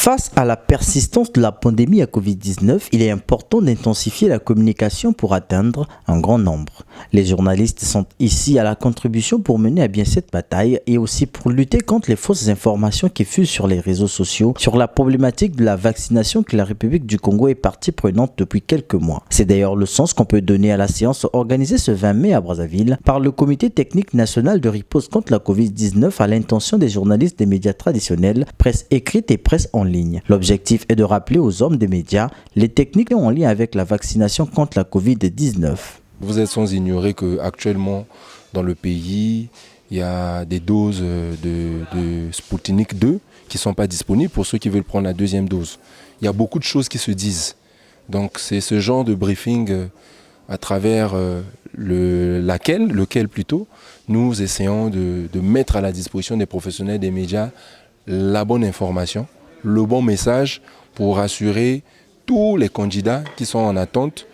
Face à la persistance de la pandémie à Covid-19, il est important d'intensifier la communication pour atteindre un grand nombre. Les journalistes sont ici à la contribution pour mener à bien cette bataille et aussi pour lutter contre les fausses informations qui fusent sur les réseaux sociaux sur la problématique de la vaccination que la République du Congo est partie prenante depuis quelques mois. C'est d'ailleurs le sens qu'on peut donner à la séance organisée ce 20 mai à Brazzaville par le Comité technique national de riposte contre la Covid-19 à l'intention des journalistes des médias traditionnels, presse écrite et presse en ligne. L'objectif est de rappeler aux hommes des médias les techniques en lien avec la vaccination contre la Covid-19. Vous êtes sans ignorer qu'actuellement dans le pays, il y a des doses de Sputnik 2 qui ne sont pas disponibles pour ceux qui veulent prendre la deuxième dose. Il y a beaucoup de choses qui se disent. Donc c'est ce genre de briefing à travers lequel plutôt, nous essayons de mettre à la disposition des professionnels des médias la bonne information, le bon message pour rassurer tous les candidats qui sont en attente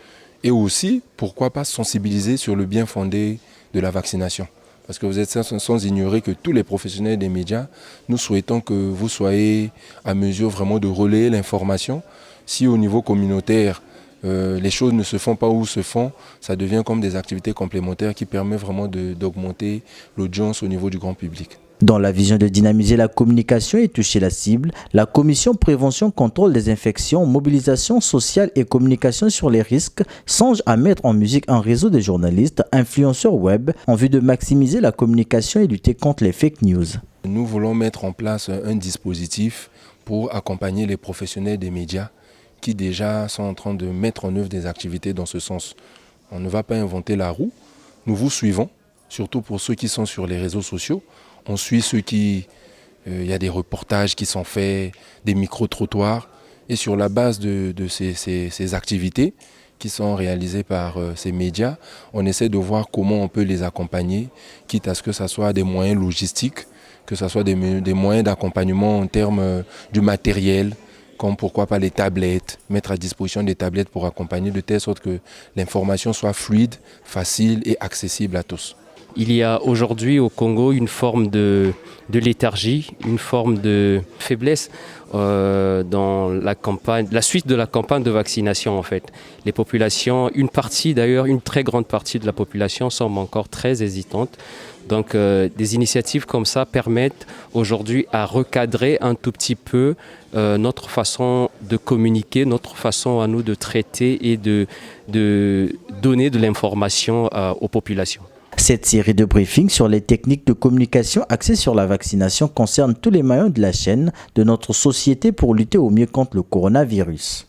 et aussi, pourquoi pas, sensibiliser sur le bien fondé de la vaccination. Parce que vous êtes sans ignorer que tous les professionnels des médias, nous souhaitons que vous soyez à mesure vraiment de relayer l'information. Si au niveau communautaire, les choses ne se font pas ou se font, ça devient comme des activités complémentaires qui permettent vraiment d'augmenter l'audience au niveau du grand public. Dans la vision de dynamiser la communication et toucher la cible, la Commission Prévention Contrôle des Infections, Mobilisation Sociale et Communication sur les risques songe à mettre en musique un réseau de journalistes, influenceurs web en vue de maximiser la communication et lutter contre les fake news. Nous voulons mettre en place un dispositif pour accompagner les professionnels des médias qui déjà sont en train de mettre en œuvre des activités dans ce sens. On ne va pas inventer la roue, nous vous suivons, surtout pour ceux qui sont sur les réseaux sociaux. On suit ceux qui... Il y a des reportages qui sont faits, des micro-trottoirs. Et sur la base de ces activités qui sont réalisées par ces médias, on essaie de voir comment on peut les accompagner, quitte à ce que ce soit des moyens logistiques, que ce soit des moyens d'accompagnement en termes du matériel, comme pourquoi pas les tablettes, mettre à disposition des tablettes pour accompagner de telle sorte que l'information soit fluide, facile et accessible à tous. Il y a aujourd'hui au Congo une forme de léthargie, une forme de faiblesse dans la suite de la campagne de vaccination en fait. Les populations, une très grande partie de la population semble encore très hésitante. Donc des initiatives comme ça permettent aujourd'hui à recadrer un tout petit peu notre façon de communiquer, notre façon à nous de traiter et de donner de l'information aux populations. Cette série de briefings sur les techniques de communication axées sur la vaccination concerne tous les maillons de la chaîne de notre société pour lutter au mieux contre le coronavirus.